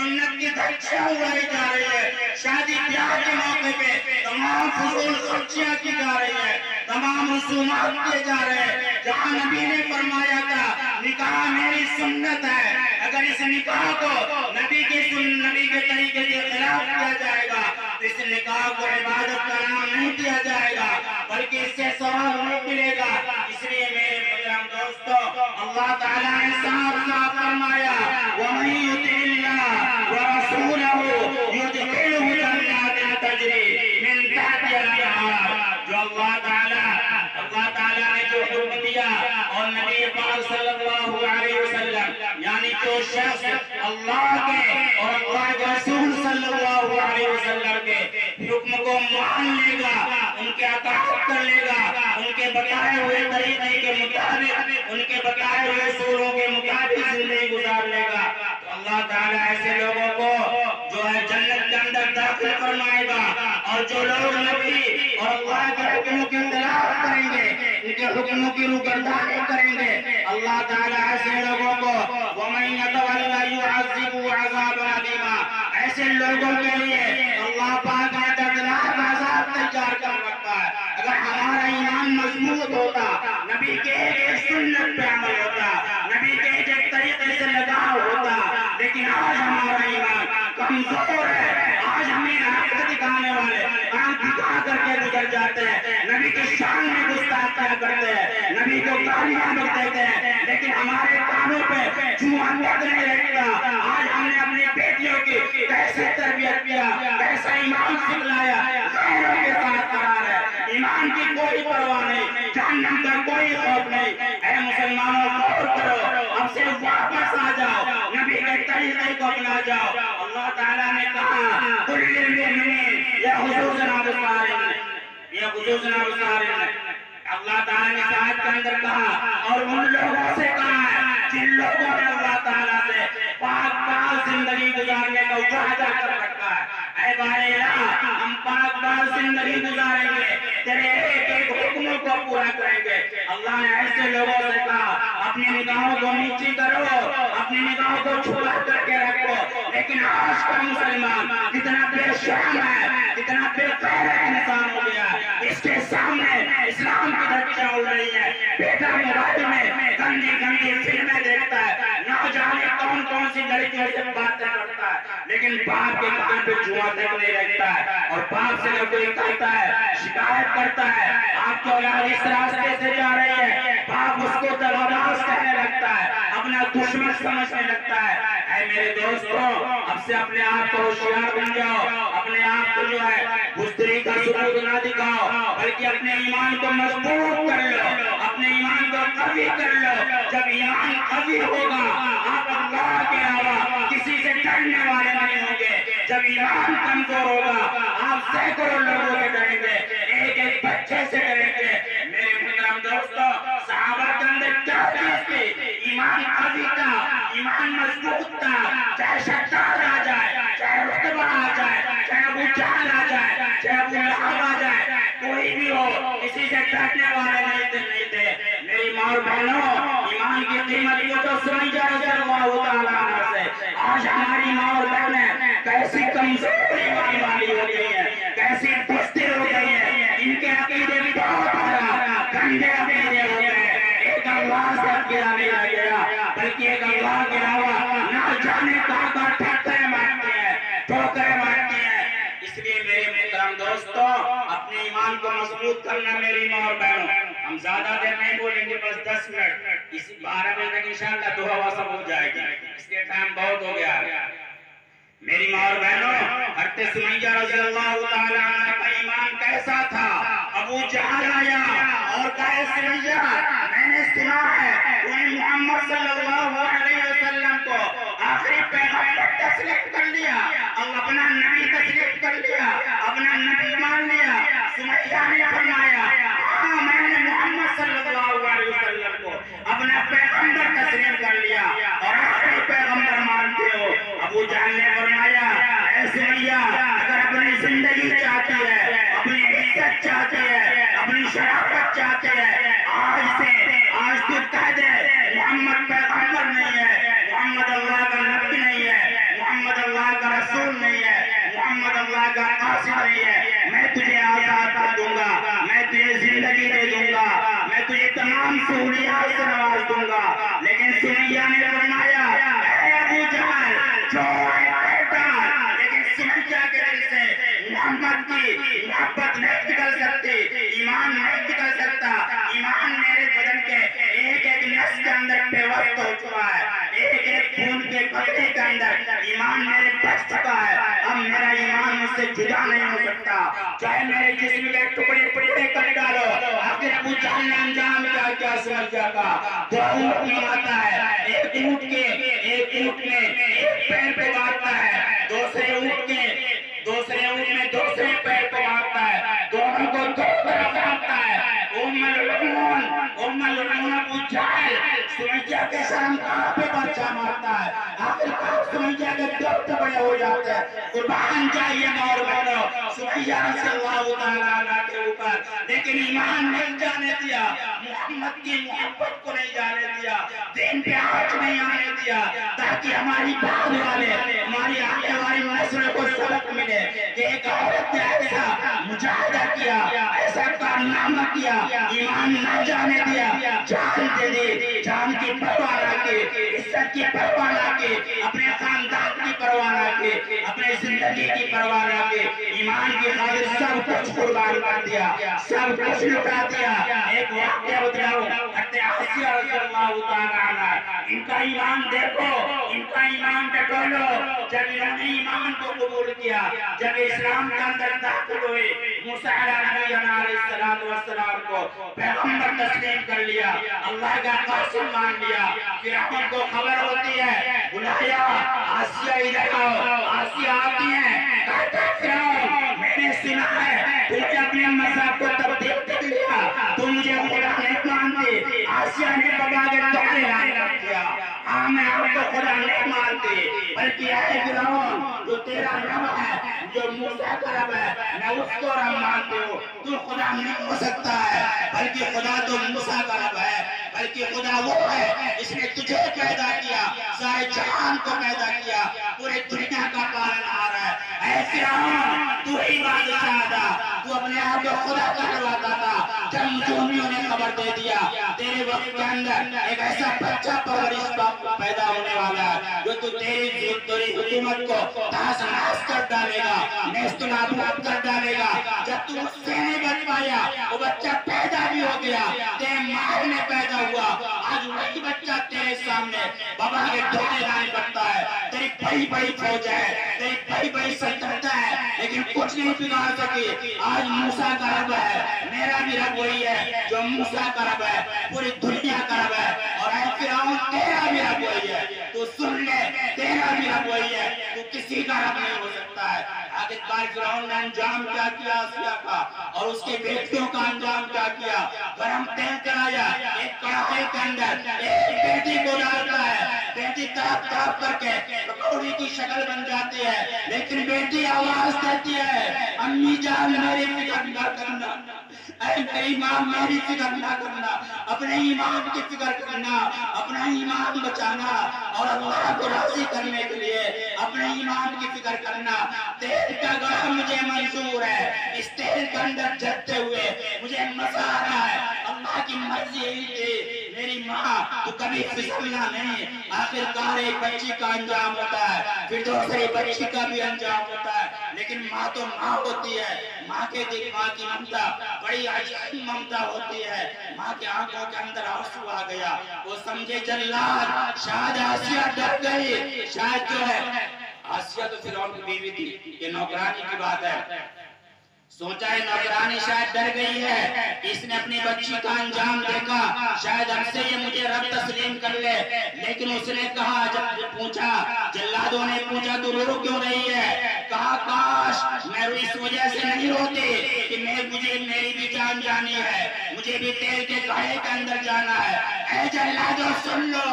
सुन्नत की धज्जियां उड़ाई जा रही है। शादी ब्याह के मौके पे तमाम फजूल खर्चियां की जा रही है, तमाम रसूमात किए जा रहे हैं। जहाँ नबी ने फरमाया था निकाह मेरी सुन्नत है, अगर इस निकाह को नबी के तरीके के खिलाफ किया जाएगा तो इस निकाह को इबादत का नाम नहीं दिया जाएगा, बल्कि इससे सवाब नहीं मिलेगा। इसलिए मेरे मुहतरम दोस्तों, अल्लाह ताला ने साफ साफ फरमाया वमन युतिल्लाह व रसूलहू युदखिलहु जन्नातिन तजरी मिन तहतिहा अल-अनहार। जो अल्लाह ताला ने जो हुक्म दिया और नबी पाक सल्लल्लाहु अलैहि वसल्लम यानी जो शख्स अल्लाह के और अल्लाह के रसूल सल्लल्लाहु अलैहि वसल्लम के हुक्म को मान लेगा, उनके अताअत कर लेगा, उनके बताए हुए तरीके के मुताबिक, उनके बताए हुए उसूलों के मुताबिक जिंदगी गुजार लेगा, तो अल्लाह ताला ऐसे लोगों को जो है जन्नत के अंदर दाखिल फरमाएगा। और जो लोग नबी और अल्लाह के हुक्मों के खिलाफ करेंगे, उनके हुक्मों की रुगर्दानी करेंगे, अल्लाह ताला ऐसे लोगों को वमन यतवल्ला युअज़्ज़िबु अज़ाबन अलीमा, ऐसे लोगों के लिए अल्लाह पाक ने दर्दनाक अज़ाब तैयार कर रखा है। अगर हमारा ईमान मजबूत होता, नबी के एक सुन्नत पे अमल होता, नबी के एक तरीके से लगाव होता, लेकिन आज हमारा ईमान कमजोर है। आज हमें आंख दिखाने वाले आंख दिखा करके गुजर जाते हैं, नबी की शान में गुस्ताखियां करते हैं, नबी को गालियां बक देते हैं, लेकिन हमारे कानों पे जुआ दर्द नहीं लगता। आज हमने अपनी बेटियों की कैसे तरबियत किया, कैसा ईमान सिखलाया, गैरों के साथ करार है, ईमान की कोई परवाह नहीं, जहन्नम का कोई खौफ नहीं। ऐ मुसलमानों गौर करो, अब से वापस आ जाओ, नबी के तरीके को अपना जाओ। अल्लाह ताला ने कहा कुल लिल मुमिनीन यग़ुज़्ज़ू अबसारहम, अल्लाह ताला ने आयत के अंदर कहा और उन लोगों से कहा है जिन लोगों ने अल्लाह ताला से पाक पाक जिंदगी गुजारने का वादा कर रखा है। ऐ भाईया, हम पाक पाक जिंदगी गुजारेंगे, तेरे एक एक हुक्मों को पूरा करेंगे। अल्लाह ने ऐसे लोगों से कहा अपनी निगाहों को नीची करो, अपनी निगाहों को छुपा करके रखो। लेकिन आज का मुसलमान कितना बेशर्म है, कितना बेगैरत इंसान हो गया, इसके सामने इस्लाम की धज्जियां उड़ रही है। बेटा मोबाइल में गंदी गंदी फिल्में देखता है, ना जाने कौन कौन सी लड़कियों से बातें करता है, लेकिन बाप के कान पे जुआ देखने लगता है और बाप से जब कोई कहता है, शिकायत करता है आपकी औलाद इस रास्ते से जा रही है, बाप उसको दगाबाज कहने लगता है, अपना दुश्मन समझने लगता है। ऐ मेरे दोस्तों, अब से अपने आप को होशियार बन जाओ, अपने आप को जो है बुज़दिली का सुलूक ना दिखाओ, बल्कि अपने ईमान को मजबूत कर लो, अपने ईमान को कवी कर लो। जब ईमान कवी होगा, आप अल्लाह के अलावा किसी से डरने वाले नहीं होंगे। जब ईमान कमजोर होगा, आप सैकड़ों लोगों से डरेंगे, एक एक बच्चे से डरेंगे। मेरे मुहतरम दोस्तों, सहाबा के अंदर क्या चीज थी? ईमान कवी था, ईमान मजबूत था। चाहे शद्दाद आ जाए, चाहे रुतबा आ जाए, चाहे अबू जहल आ जाए, चाहे अबू लहब आ जाए, कोई भी हो, किसी से डरने वाले नहीं थे। मेरी माँ और बहनों, ईमान की कीमत को तो सुमैया रज़ियल्लाहु ताला अन्हा से आज हमारी माँ और बहनें कैसी कमजोरी वाली हो गई है, कैसी बुज़दिल हो गई है। इनके अकीदे भी बहुत गंदे अकीदे हो गए। एक अल्लाह से अकेला नहीं रह गया, बल्कि एक अल्लाह के अलावा ना जाने कहाँ ठक्करें मारते हैं, ठोकरें मारते हैं। इसलिए मेरे मुहतरम दोस्तों, अपने ईमान को मजबूत करना मेरी माँ और बहनों। हम ज्यादा देर नहीं बोलेंगे, बस 10 मिनट, इस 12 बजे तक इंशाअल्लाह दुआ हुआ सब हो जाएगी, इसलिए टाइम बहुत हो गया। मेरी माँ और बहनों, हज़रत सुमैया रज़ियल्लाहु ताला अन्हा का ईमान कैसा था? अबू जहल आया और कहे सुमैया, मैंने सुना है तूने मोहम्मद सल्लल्लाहु अलैहि वसल्लम को आखिरी पैगंबर तस्लीम कर लिया, और अपना नबी तस्लीम कर लिया, अपना नबी मान लिया। सुमैया ने फरमाया, हाँ मैंने मोहम्मद सल्लल्लाहु अलैहि वसल्लम को अपना पैगंबर तस्लीम कर लिया और आखिरी पैगंबर मानते हो। अबू जहल ने फरमाया, ऐ सुमैया, अगर अपनी जिंदगी चाहती है, अपनी इज्जत चाहती है, अपनी शराफत चाहती है, आज तू कह दे मोहम्मद पैगंबर नहीं है, मोहम्मद अल्लाह का नबी नहीं है, मोहम्मद अल्लाह हासिल हुई है, मैं तुझे आजाद कर दूंगा, मैं तुझे जिंदगी दे दूंगा, मैं तुझे तमाम सहूलियात से नवाज दूंगा। लेकिन सुमैया ने फरमाया, अबू जहल लेकिन सुमैया के दिल से मोहम्मद की मोहब्बत नहीं निकल सकती, ईमान नहीं निकल सकता। ईमान मेरे बदन के एक एक नस के अंदर पेवस्त हो चुका है, एक एक खून के कतरे के अंदर ईमान मेरे बच चुका है। अब मेरा ईमान मुझसे जुदा नहीं हो सकता, चाहे मेरे जिस्म के टुकड़े टुकड़े कर डालो। आखिर अबू जहल ने अंजाम क्या सुमैया का? दो ऊँट मंगाता है, एक ऊँट में एक पैर पे बांधता है, दूसरे ऊँट में दूसरे पैर पे बांधता है, दोनों को दो तरफ बांधता है। अबू जहल सुमैया के सामने कहाँ पे बच्चा मारता है? आखिरकार सुमैया के दो टुकड़े हो जाते हैं। कुर्बान चाहिए और बहनों सुमैया सल्लल्लाहु तआला अलैहि के ऊपर, लेकिन ईमान नहीं जाने दिया, मोहम्मद की मोहब्बत को नहीं जाने दिया, दीन पे आँच नहीं आने दिया, ताकि हमारी बाद वाले हमारी आने वाली नस्ल को सबक मिले कि एक औरत ने ऐसा मुजाहिदा किया, ऐसा कारनामा किया, ईमान न जाने दिया, जान दे दी, जान की परवाह न की, इज्जत की परवाह न की, अपने खानदान की परवाह न की, अपने जिंदगी की परवाह न की, ईमान की खातिर सब कुछ कुर्बान कर दिया, सब कुछ लुटा दिया। एक वाक़या बताओ, आसिया रज़ियल्लाहु ताला अन्हा, इनका ईमान देखो, इनका ईमान टटोलो। जब इन्होंने ईमान को कबूल किया, जब इस्लाम के अंदर दाखिल हुए, मूसा अलैहिस्सलाम को पैगंबर तस्लीम कर लिया, अल्लाह का कासिम मान लिया। फिरौन को खबर होती है, बुलाया, आसिया इधर आओ। आसिया आती है, कहता फिरौन मैंने सुना है तुमने अपने मज़हब को तब्दील कर लिया, तुम मुझे खुदा नहीं मानते। आसिया ने बाबा के तोड़े लाने किया, हाँ मैं आपको खुदा नहीं मानती, बल्कि ऐ फिरौन जो तेरा रब है, जो मूसा का रब है, मैं उसको रब मानती हूँ। तू खुदा नहीं हो सकता है, बल्कि खुदा तो मूसा का रब है, बल्कि खुदा वो है इसने तुझे पैदा किया, सारे जहान को पैदा किया, पूरे दुनिया का पालनहार है। ऐ फिरौन तू ही बादशाह था, तू अपने आप को खुदा कहलाता था। जब मुजरिमों ने खबर दे दिया तेरे वक्त के अंदर एक ऐसा बच्चा परवरिश पैदा होने वाला है जो तू तेरी हुकूमत को तहस नहस कर डालेगा, नेस्तनाबूद कर डालेगा। जब तू उससे नहीं बच पाया, वो बच्चा पैदा भी हो गया, तेरे माँ में पैदा हुआ, आज वही बच्चा तेरे सामने बाबा के ढोने लाने पड़ता है। तेरी बड़ी बड़ी फौज है, तेरी बड़ी बड़ी सल्तनत है, लेकिन कुछ नहीं बिगाड़ सकी। आज मूसा का रब है, मेरा भी रब वही है जो मूसा का रब है, पूरी दुनिया का रब है। और ऐ फिरौन तेरा भी रब वही है, तू सुन ले, तेरा भी रब वही है, तू किसी का रब नहीं हो सकता है। आखिरकार फिरौन ने अंजाम क्या किया आसिया का और उसके बेटियों का अंजाम क्या किया? गरम तेल कराया, एक कड़ाहे के अंदर एक बेटी को डालता है, बेटी तरफ तरफ करके पकौड़ी की शक्ल बन जाती है, लेकिन बेटी आवाज देती है, अम्मी जान मेरी फिक्र न करना, मेरी माँ मेरी फिक्र न करना, अपने ईमान की फिक्र करना, अपना ईमान बचाना और अल्लाह को राजी करने के लिए अपने ईमान की फिक्र करना। तेल का गड़ा मुझे मंजूर है, इस तेल के अंदर जलते हुए मुझे मजा आ रहा है, अल्लाह की मर्जी यही थी। मेरी माँ तो कभी फिसलना नहीं। आखिरकार एक बच्ची का अंजाम होता है, फिर दूसरी बच्ची का भी अंजाम होता है, लेकिन माँ तो माँ होती है। माँ के दिल माँ की ममता बड़ी अजीब ममता होती है। माँ के आंखों के अंदर आंसू आ गया, वो समझे जल्लाद, शायद आसिया डर गई, शायद जो है आसिया तो फिरौन की बीवी थी, ये नौकरानी की बात है। सोचा है नौकरानी शायद डर गई है, इसने अपनी बच्ची का अंजाम देखा, शायद हमसे ये मुझे रब तस्लीम कर ले। लेकिन उसने कहा, जब पूछा, जल्लादों ने पूछा तू रो क्यों रही है? कहा काश मैं इस वजह से नहीं रोती कि मुझे मेरी भी जान जानी है, मुझे भी तेल के घड़े के अंदर जाना है। ऐ जल्लादों सुन लो,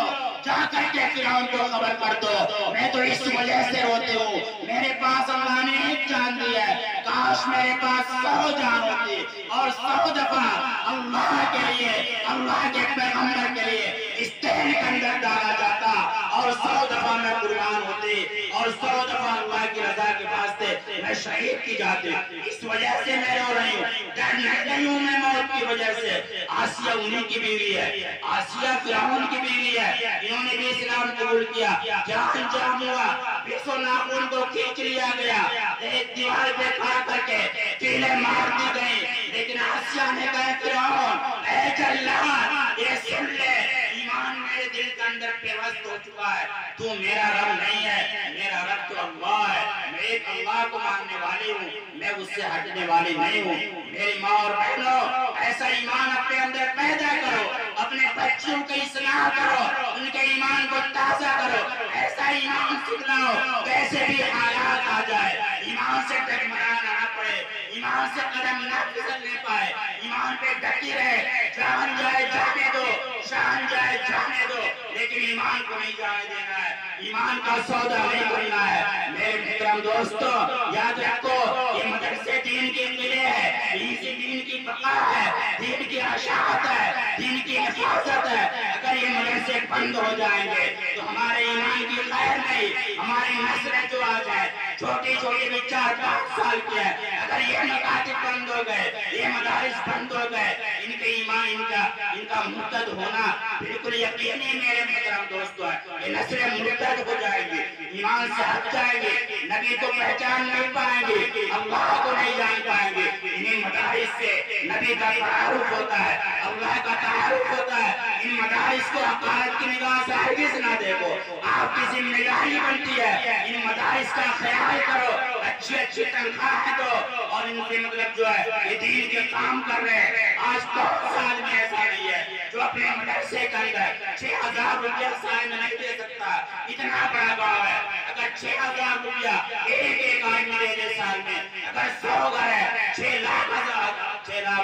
जाकर के फिरौन को खबर कर दो, मैं तो इस वजह से रोती हूँ, मेरे पास अल्लाह ने एक जान दी है, काश मेरे पास 100 जान होती और 100 दफा अल्लाह के लिए, अल्लाह के पैगंबर के लिए इस तेल के अंदर डाला जाता और 100 दफा मैं कुर्बान होती और 100 दफा अल्लाह की रजा के वास्ते मैं शहीद की जाती, इस वजह से मैं रो रही हूँ, डर नहीं हूँ मैं मौत की वजह से। आसिया उन्हीं की बीवी है, आसिया फिरौन की बीवी है, इन्होंने भी इस्लाम कबूल किया। क्या अंजाम हुआ? 20 नाखून को खींच लिया गया, एक दीवार पे खड़ा करके कीले मार दी गई। लेकिन आसिया ने कहा फिरौन, ऐ जल्लाद ये सुन ले, ईमान मेरे दिल के अंदर पेवस्त हो चुका है, तू मेरा रब नहीं है, मेरा रब तो अल्लाह है, मैं एक अल्लाह को मानने वाली हूँ, मैं उससे हटने वाली नहीं हूँ। मेरी माँ और बहनों, ऐसा ईमान अपने अंदर पैदा करो, अपने बच्चों को इस्लाह करो, उनके ईमान को ताजा करो, ऐसा ईमान सिखलाओ कैसे भी हालात आ जाए, ईमान से डगमगाना ना पड़े, ईमान से कदम ना फिसलने पाए, ईमान पे डटी रहे, जान जाए जाने दो, शान जाए जाने दो, लेकिन ईमान को नहीं जाने देना है, ईमान का सौदा नहीं करना है। मेरे मोहतरम दोस्तों, याद रखो, ये मदरसे दीन के किले है, इसी दीन की बका है, दीन की अशात है, दीन की हिफाजत है। अगर ये मदरसे बंद हो जाएंगे तो हमारे ईमान की खैर नहीं, हमारी नस्लें जो आ जाए छोटी छोटी भी 4-5 साल की है, अगर ये मकातिब बंद हो गए, ये मदारिस बंद हो गए, इनके ईमान इनका मुर्तद होना बिल्कुल यकीनी मेरे मोहतरम दोस्तों है। ये नस्लें मुर्तद हो जाएंगी, ईमान से हट जाएंगे, नबी को पहचान नहीं पाएंगे, अल्लाह को नहीं जान पाएंगे। इन्हीं मदारिस से नबी का तारुफ होता है, अल्लाह का तारुफ होता है। इन मदारिस को हक़ारत की निगाह से हरगिज़ ना देखो, आपकी जिम्मेदारी बनती है इन मदारिस का ख्याल करो, अच्छी तनख्वाह दो, और इनसे मतलब जो है ये दीन के काम कर रहे हैं। आज बहुत साल में ऐसा नहीं है जो अपने मदरसे के अंदर 6000 रुपया साल में नहीं दे सकता, इतना बड़ा गाँव है, अगर 6000 रुपया एक आदमी दे दे साल में, अगर 100 घर है 6 लाख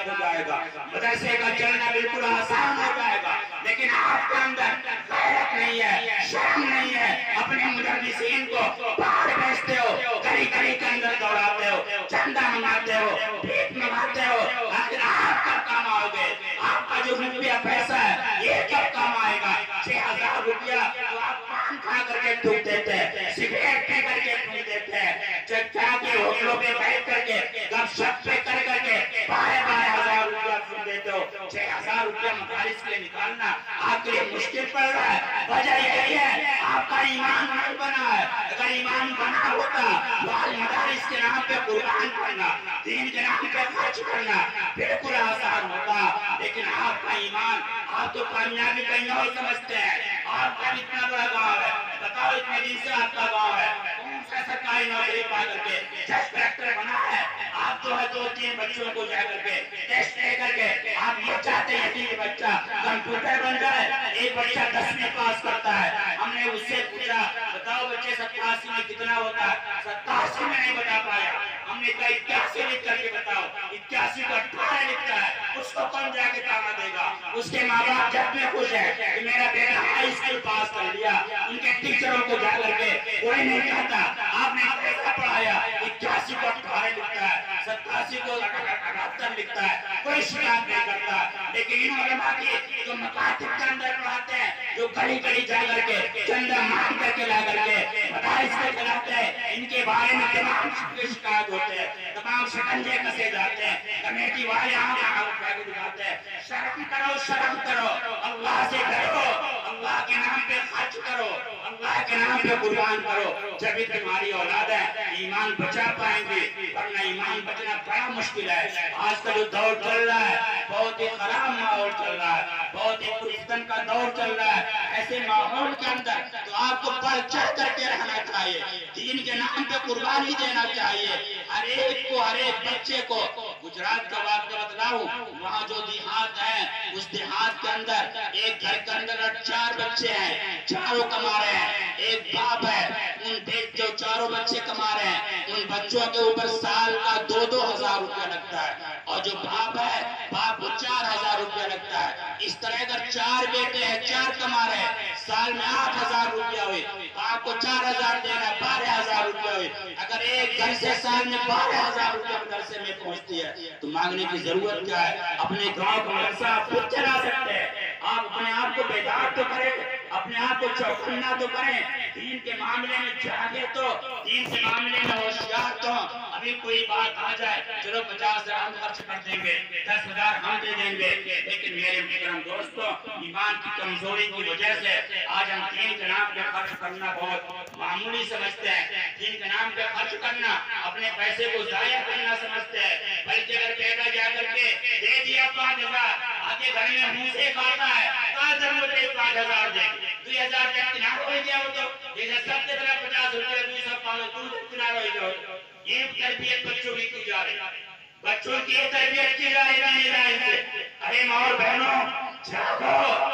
हो जाएगा, मदरसे का चलना बिल्कुल आसान हो जाएगा। लेकिन आपके अंदर गैरत नहीं है, शर्म नहीं है, अपने मुदर्रिसीन को बाहर भेजते हो, गली गली के अंदर दौड़ाते हो, चंदा मंगाते हो, भीख मंगाते हो, आखिर आप कब काम आओगे? आपका जो रुपया पैसा है ये कब काम आएगा? 6000 रुपया तो आप पान खा करके थूक देते हैं, सिगरेट पी करके थूक देते हैं, चर्चा के होटलों पे बैठ करके गपशप पे कर करके 12,000 रुपया थूक देते हो। 6000 रुपया मदारिस के लिए निकालना आपके लिए मुश्किल पड़ रहा है। वजह यही है आपका ईमान नहीं बना है। अगर ईमान बना होता तो आज मदारिस के नाम पे कुर्बान करना, दीन के नाम पे खर्च करना बिल्कुल आसान होता। लेकिन आपका ईमान, आप तो कामयाबी कहीं और समझते हैं। आपका इतना बड़ा गाँव है, बताओ इतने दिन से आपका गाँव है, कौन सा सरकारी नौकरी पा करके जज कलेक्टर बना है? आप जो है 2-3 बच्चों को जाकर के टेस्ट ले करके आप ये चाहते हैं कि ये बच्चा कंप्यूटर बन जाए। एक बच्चा 10वीं पास करता है, हमने उससे पूछा बताओ बच्चे 87 में कितना होता है? 87 में नहीं बता पाया। हमने कहा 81 लिख करके बताओ, 81 को 18 लिखता है, उसको कौन जाके ताना देगा? उसके माँ बाप जब भी खुश है कि मेरा बेटा हाई स्कूल पास कर लिया, उनके टीचरों को जाकर के कोई नहीं कहता आपने कैसा पढ़ाया, 81 को 18 लिखता है, 87 को 78 लिखता है, कोई शिकायत नहीं करता। लेकिन इन उलमा की जो मकातिब के अंदर पढ़ाते हैं, जो गली गली जा करके चंदा मांग करके ला करके मदारिस को चलाते हैं, इनके बारे में तमाम शिकायत होते हैं, तमाम शिकंजे कसे जाते हैं, कमेटी वाले दिखाते हैं। शर्म करो, शर्म करो, अल्लाह से डरो, अल्लाह के नाम पे खर्च करो, अल्लाह के नाम पे कुर्बान करो, जब भी तुम्हारी औलाद है ईमान बचा पाएंगे, वरना ईमान बचना बड़ा मुश्किल है। आज का जो दौर चल रहा है बहुत ही खराब माहौल चल रहा है, बहुत ही पुरस्कन का दौर चल रहा है। ऐसे माहौल के अंदर तो आपको बढ़ चढ़ करके रहना चाहिए, दीन के नाम पे कुर्बानी देना चाहिए, हर एक को, हर एक बच्चे को। गुजरात का वाक़या बतलाऊं, वहाँ जो देहात है उस देहात के अंदर एक घर के अंदर 4 बच्चे हैं, चारों कमा रहे हैं, एक बाप है, उन जो चारों बच्चे कमा रहे हैं, उन बच्चों के ऊपर साल का 2-2 हजार रुपया लगता है, और जो बाप है बाप को 4,000 रुपया लगता है। इस तरह अगर 4 बेटे हैं, 4 कमा रहे हैं, साल में 8,000 रुपया हुए, बाप को 4,000 देना, 12,000 रुपया हुए। अगर एक घर से साल में 12,000 रुपया मदरसे में पहुंचती है तो मांगने की जरूरत क्या है? अपने गांव का मदरसा आप खुद चला सकते हैं, आप अपने आप को बेदार तो करें, अपने आप को चौकन्ना तो करें, दीन के मामले में जागे तो, दीन के मामले में होशियार तो। अभी कोई बात आ जाए, चलो 50,000 हम खर्च कर देंगे, 10,000 हम दे देंगे, लेकिन मेरे मुहतरम दोस्तों, ईमान की कमजोरी की वजह से आज हम दीन के नाम पे खर्च करना बहुत मामूली समझते हैं। दीन के नाम पे खर्च करना अपने पैसे को जाया करना समझते हैं। बल्कि अगर बेटा जाकर के दे दिया 5,000, आगे घर में मुंह से खाता है, 5,000 दे 2,000 तक किनारा हो गया हो तो जैसे सबके तरफ 50 रुपये 200 किनारा हो जाओ। ये तरबियत बच्चों की की जा रही है, बच्चों की तरबियत की जा रही है। अरे माँ और बहनों, जागो,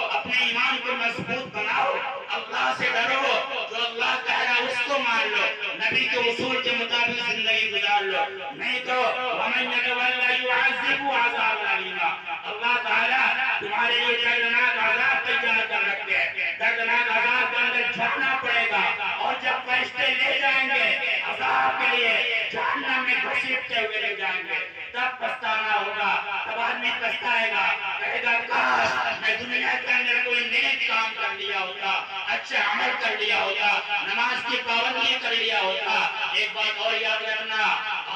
अपने ईमान को मजबूत बनाओ, अल्लाह से डरो, जो अल्लाह कह रहा है उसको मान लो, नबी के उसूल के मुताबिक जिंदगी गुजार लो। नहीं तो अल्लाह ताला तुम्हारे लिए दर्दनाक आज़ाब तैयार कर रखे हैं। दर्दनाक आज़ाब के अंदर झरना पड़ेगा, और जब फरिश्ते ले जाएंगे आज़ाब के लिए जहन्नम में घसीटते हुए ले जाएंगे, तब पछताना होगा। तब आदमी पछताएगा, कहेगा काश मैं दुनिया के अंदर कोई नेक काम कर लिया होता, अच्छा अमल कर लिया होता, नमाज की पाबंदी कर लिया होता। एक बात और याद रखना,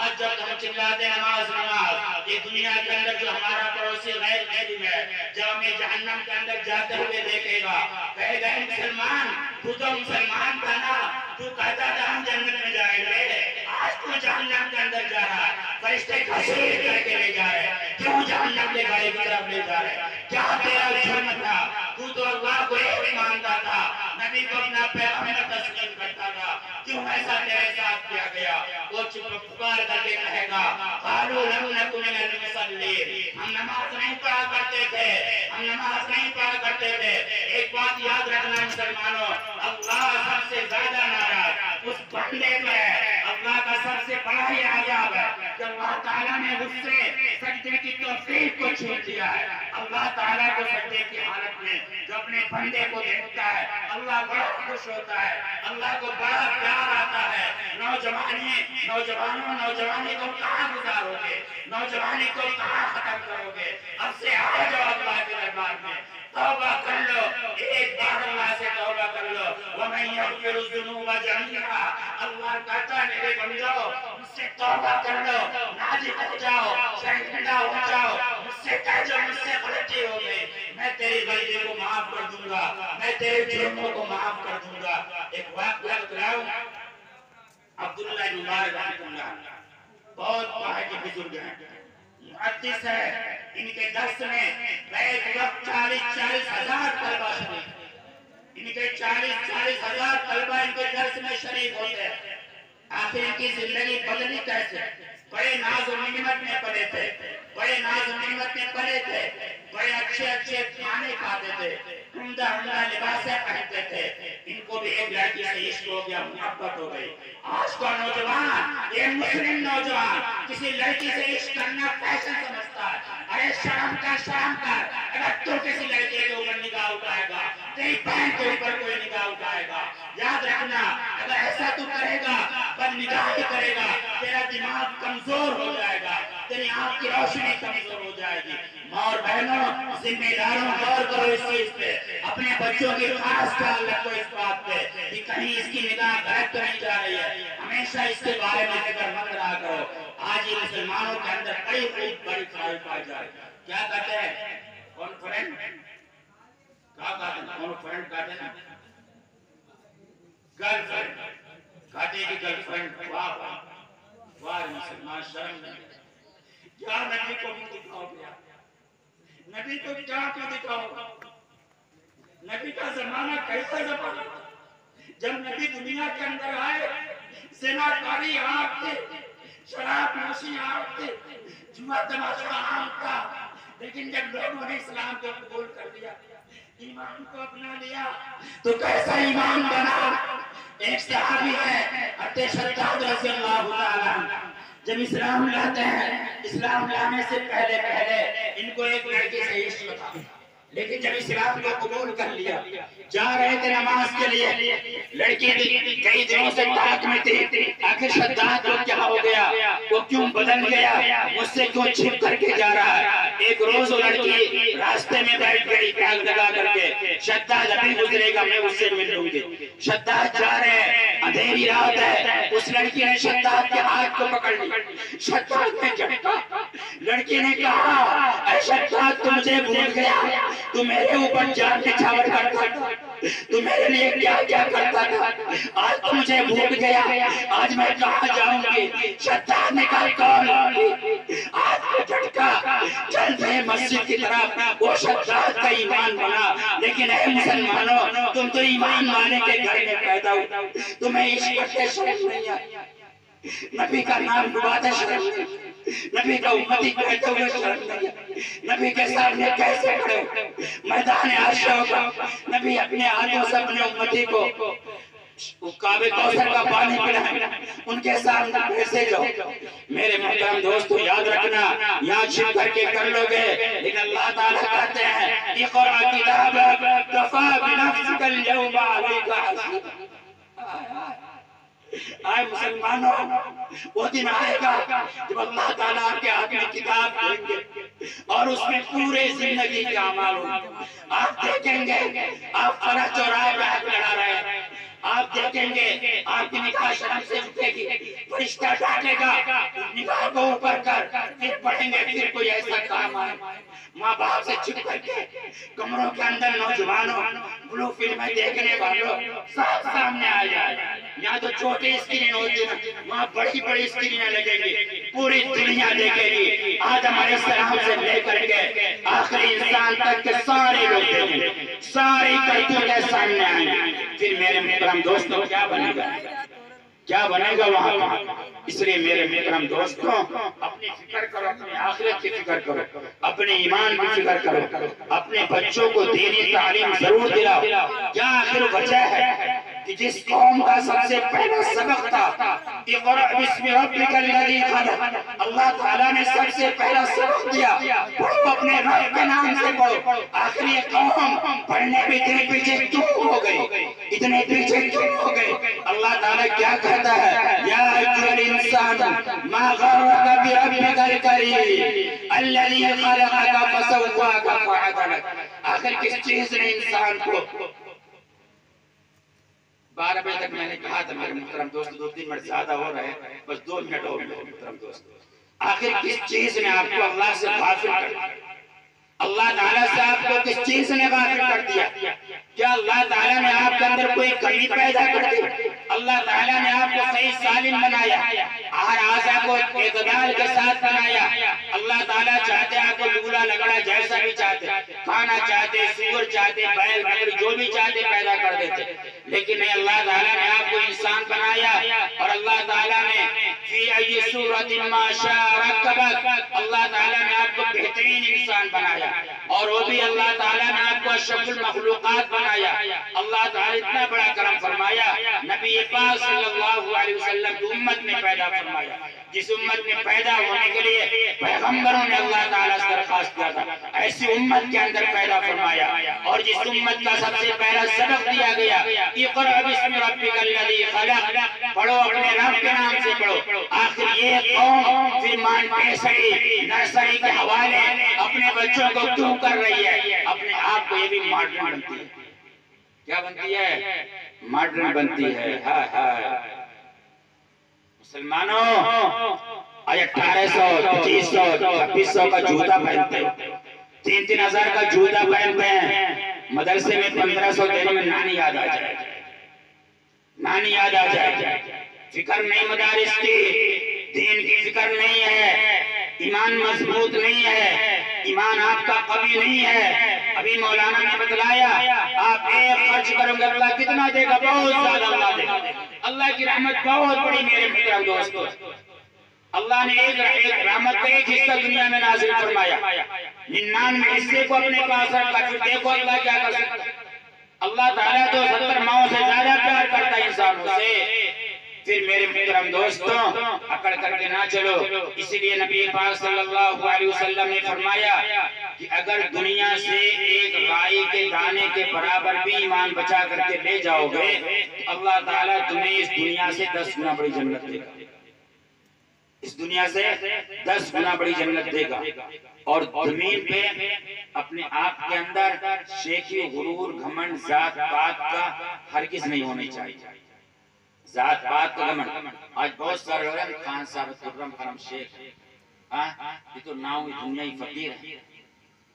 आज जब हम चिल्लाते नमाज नमाज, ये दुनिया के अंदर जो हमारा पड़ोसी गैर मुस्लिम है, जब हमें जहन्नम के अंदर जाते हुए देखेगा, कहेगा मुसलमान, तू तो मुसलमान था ना, तू कहता था हम जन्नत में जाएंगे, आज तू जहन्नम के अंदर जा रहा है, फरिश्ते घसीट करके ले जा रहे हैं, क्यों जहन्नम के गाड़ी की तरफ ले जा रहे हैं? क्या तेरा जुर्म था? तू तो अल्लाह को एक मानता था, नबी को अपना पैगंबर तस्लीम करता था, क्यों ऐसा तेरे साथ किया गया? वो चुप पुकार करके कहेगा, कालू लम नकु मिनल मुसल्लीन, हम नमाज नहीं पढ़ा करते थे, हम नमाज नहीं पढ़ा करते थे। एक बात याद रखना मुसलमानों, अल्लाह सबसे ज्यादा नाराज उस बंदे पे है, अल्लाह का सबसे बड़ा ही अज़ाब है कि अल्लाह ताला ने उससे सजदे की तौफीक को छीन लिया है। अल्लाह ताला को सजदे की हालत में जो अपने बंदे को देखता है, अल्लाह बड़ा खुश होता है, अल्लाह को बड़ा प्यार आता है। नौजवानी को कहाँ गुजारोगे, नौजवानी को कहाँ खत्म करोगे? अब से आ जाओ अल्लाह के दरबार में, तौबा कर लो, एक बार अल्लाह से तौबा कर लो। वमन यग़फिरु ज़ुनूबा जमीआ, अल्लाह कहता है मेरे बंदो मुझसे तौबा कर लो, नाज़िक हो जाओ, शर्मिंदा हो जाओ, मुझसे कह जो मुझसे गलती हो गई, मैं तेरी गलती को माफ कर दूंगा, मैं तेरे जुर्मों को माफ कर दूंगा। एक वाक़या बताऊं, अब्दुल्लाह इब्न मुबारक रहमतुल्लाह बहुत पढ़े के बुजुर्ग हैं, मुहद्दिस है, इनके दर्स में एक वक्त 40-40 हजार तलबा शरीक, इनके 40-40 हजार तलबा इनके दर्स में शरीक होते हैं। आखिर इनकी जिंदगी बदली कैसे? बड़े नाज और निमत में पड़े थे, बड़े नाज और निमत में पड़े थे, बड़े अच्छे अच्छे खाने खाते थे, उम्दा उम्दा लिबासें पहनते थे। इनको भी एक लड़की से इश्क हो गया, मोहब्बत हो गई। आज का नौजवान, ये मुस्लिम नौजवान किसी लड़की से इश्क करना फैशन समझता है। अरे शर्म कर, अगर तू किसी लड़के के ऊपर निगाह उठाएगा, तेरी बहन के ऊपर कोई निगाह उठाएगा, याद रखना, अगर ऐसा तू करेगा, बदनिगाही करेगा, तेरा दिमाग कमजोर हो जाएगा, तेरी आंख की रोशनी कमजोर हो जाएगी। माँ और बहनों, जिम्मेदारों गौर करो इस चीज पे, अपने बच्चों की खास ख्याल रखो इस बात पे कि कहीं इसकी निगाह गलत तो नहीं जा रही है, हमेशा इसके बारे में फिक्रमंद रहा करो। आज ये मुसलमानों के अंदर बड़ी खराबी पाई जा रही है। क्या कहते हैं? कॉन्फ्रेंस, क्या कहते हैं? कॉन्फ्रेंस कहते हैं, गर्लफ्रेंड कहते हैं कि गर्लफ्रेंड। वाह वाह, मुसलमान शर्म नहीं, क्या नबी को भी दिखाओ, नबी को क्या क्यों दिखाओ? नबी का जमाना कैसा जमाना, जब नबी दुनिया के अंदर आए, ज़िनाकारी आम थे, शराब नोशी आम थे, जुआ तमाशा आम था, लेकिन जब लोगों ने इस्लाम को कबूल कर लिया, ईमान को अपना लिया, तो कैसा ईमान बना। एक सहाबी है अते शद्दाद रज़ियल्लाहु ताला, जब इस्लाम लाते हैं, इस्लाम लाने से पहले इनको एक लड़के से इश्क था, लेकिन जब इस्लाम को कबूल कर लिया, जा रहे थे नमाज के लिए, लड़की भी कई दिनों से ताक में थी, आखिर शद्दाद को क्या हो गया, वो क्यों बदल गया, मुझसे क्यों छिप करके जा रहा है। एक रोज वो लड़की रास्ते में बैठ गई टैग लगा करके, शद्दाद अभी गुजरेगा मैं उससे मिल लूंगी। शद्दाद जा रहे हैं, अंधेरी रात है, उस लड़की ने शद्दाद के हाथ को पकड़ लिया। शद्दाद ने झटका, लड़की ने कहा ऐ शद्दाद तू मुझे भूल गया, तू मेरे ऊपर जान निछावर करता था, तू मेरे लिए क्या क्या करता था, आज तू मुझे भूल गया, आज मैं कहाँ जाऊंगी। शद्दाद ने कहा कौन, आज तो झटका, चल रहे मस्जिद की तरफ। वो शद्दाद का ईमान बना, लेकिन ऐ मुसलमानों तुम तो ईमान वाले के घर में पैदा हो, तुम्हें इश्क करते शर्म नहीं आई, नबी का नाम डुबाते शर्म नहीं, नबी का उम्मती कहते हुए शर्म नहीं, नबी के सामने कैसे खड़े हो मैदान आशा का। नबी अपने हाथों से अपने उम्मती को काबे कौसर का पानी पिलाएं, उनके सामने कैसे जाओ। मेरे मोहतरम दोस्तों याद रखना, यहाँ छिप करके कर लोगे, लेकिन अल्लाह ताला कहते हैं इक़रा किताबक कफ़ा बिनफ़्सिकल यौमा अलैका हसीबा। आए मुसलमानों, वो दिन आएगा जब अल्लाह ताला आपके हाथ में किताब देंगे और उसमें पूरे जिंदगी के अमाल होंगे। आप देखेंगे आप फर्ज और राह लड़ा रहे हैं, आप देखेंगे आपकी निगाह शर्म से उठेगी, फरिश्ता डालेगा निगाह को ऊपर कर, फिर पढ़ेंगे फिर कोई ऐसा काम आए। माँ बाप से छिप करके कमरों के अंदर नौजवानों ब्लू फिल्में देखने वालों सब सामने आ जाए। यहाँ तो छोटी स्क्रीन होती है, वहाँ बड़ी बड़ी स्क्रीनें लगेगी, पूरी दुनिया देखेगी। आदम अलैहिस्सलाम से लेकर के आखिरी इंसान तक के सारे लोग देखेंगे, सारी करतूतें सामने आएंगी। फिर मेरे मोहतरम दोस्तों क्या बनेगा, क्या बनेगा वहाँ पर। इसलिए मेरे मोहतरम दोस्तों अपनी फिक्र करो, अपने आखिरत की फिक्र करो, अपने ईमान की फिक्र करो, अपने बच्चों को दीनी तालीम जरूर दिलाओ। क्या आखिर वजह है कि जिस कौम का सबसे पहला सबक था इक़रा बिस्मि रब्बिकल लज़ी खलक़, अल्लाह ताला ने सबसे पहला सबक दिया पढ़ो अपने रब के नाम से पढ़ो। आखिर ये कौम पढ़ने में इतने पीछे क्यों हो गई, इतने पीछे क्यों हो गई। अल्लाह ताला क्या कहता है, या अय्युहल इंसान मा गर्रका बिरब्बिकल करीम अल्लज़ी खलक़का फसव्वाका फअदलक। आखिर किस चीज ने इंसान को 12 बजे तक मैंने कहा था मेरे मोहतरम दोस्त, 2-3 मिनट ज्यादा हो रहे हैं, बस 2 मिनट और मेरे मोहतरम दोस्त। आखिर किस चीज ने आपको अल्लाह से गाफिल कर दिया, अल्लाह ताला से आपको किस चीज ने गाफिल कर दिया। क्या अल्लाह ताला ने आपके अंदर कोई कमी पैदा कर दी, अल्लाह ताला ने आपको सही सालिम बनाया, हर आज़ा को इतदाल के साथ बनाया। अल्लाह ताला चाहते आपको लूला लगड़ा जैसा भी चाहते, खाना चाहते, सूअर चाहते, बैल बकरी जो भी चाहते पैदा कर देते, लेकिन नहीं, अल्लाह ताला ने आपको इंसान बनाया और अल्लाह ताला ने फी अय्यि सूरतिन मा शाअ रक्कबक, अल्लाह ताला ने आपको बेहतरीन इंसान बनाया और वो भी अल्लाह ताला ने आपको अशरफुल मखलूकात बनाया। अल्लाह ताला इतना बड़ा करम फरमाया, नबी पाक सल्लल्लाहु अलैहि वसल्लम की उम्मत में पैदा फरमाया, जिस उम्मत में पैदा होने के लिए पैगंबरों ने अल्लाह ताला से दरखास्त किया था, ऐसी उम्मत के अंदर पैदा फरमाया। और जिस उम्मत का सबसे पहला सबक दिया गया इक़रा बिस्मि रब्बिकल लज़ी खलक़, पढ़ो अपने रब के नाम से पढ़ो। आखिर ये कौम फिर मान नर्सरी के हवाले अपने बच्चों को क्यों कर रही है, अपने आप को ये भी मॉडर्न बनती है। क्या बनती है, मॉडर्न बनती है। हाँ हाँ मुसलमानों, आज 1800, 2500, 2600 का जूता पहनते हैं, 3-3 हजार का जूता पहनते हैं। मदरसे में 1500 देने में नानी याद आ जाए, नानी याद आ जाए। फिक्र नहीं मदारिस की, दीन की फिक्र नहीं है, ईमान मजबूत नहीं है, ईमान आपका कभी नहीं है। अभी मौलाना ने बतलाया आप एक खर्च करोगे अल्लाह कितना देगा, बहुत ज्यादा अल्लाह देगा। अल्लाह की रहमत बहुत बड़ी मेरे मित्र दोस्तों। अल्लाह ने एक रहमत का एक हिस्सा दुनिया में नाज़िल फरमाया, 99 हिस्से को अपने पास रखा। फिर देखो अल्लाह क्या कर सकता है। अल्लाह ताला तो 70 माओ से ज्यादा प्यार करता है इंसानों से। फिर मेरे मोहतरम दोस्तों अकड़ करके ना चलो। इसीलिए नबी पाक सल्लल्लाहु अलैहि वसल्लम ने फरमाया कि अगर दुनिया से एक राई के दाने के बराबर भी ईमान बचा करके ले जाओगे तो अल्लाह ताला तुम्हें इस दुनिया से 10 गुना बड़ी जन्नत देगा। इस दुनिया से 10 गुना बड़ी जन्नत देगा। और जमीन पे अपने आप के अंदर शेखी, गुरूर, घमंड, जात पात का हरगिज नहीं होनी चाहिए। जात पात का घमंड आज बहुत सारे लोग हैं, खान साहब, खुर्रम, करम शेख, ये तो नाव दुनिया ही फकीर है।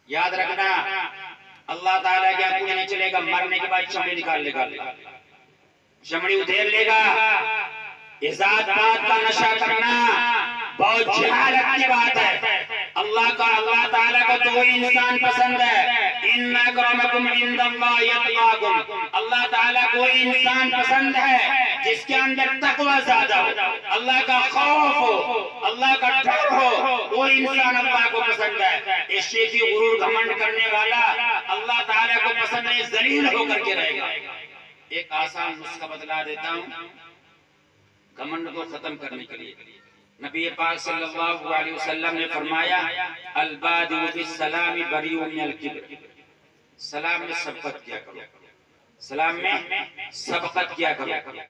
याद रखना, अल्लाह ताला के आगे नहीं चलेगा, मरने के बाद चमड़ी निकाल लेगा, चमड़ी उधेड़ लेगा। इजात बात का नशा करना बहुत जहालत की बात है। अल्लाह ताला को तो वही इंसान पसंद है, इन्ना अक्रमकुम इंदल्लाहि अत्काकुम। अल्लाह ताला को वही इंसान पसंद है जिसके अंदर तकवा ज्यादा हो, अल्लाह का खौफ हो, अल्लाह का डर हो, वो इंसान अल्लाह को पसंद है। इस शेखी, गुरूर, घमंड करने वाला अल्लाह ताला को पसंद नहीं, जलील होकर के रहेगा। एक आसान नुस्खा बतला देता हूँ घमंड को खत्म करने के लिए। नबी पाक सल्लल्लाहु अलैहि वसल्लम ने फरमाया, अल-बादिउ बिस्सलामी बरीउन मिनल किब्र। सलाम में सबकत किया करो, सलाम में सबकत किया करो।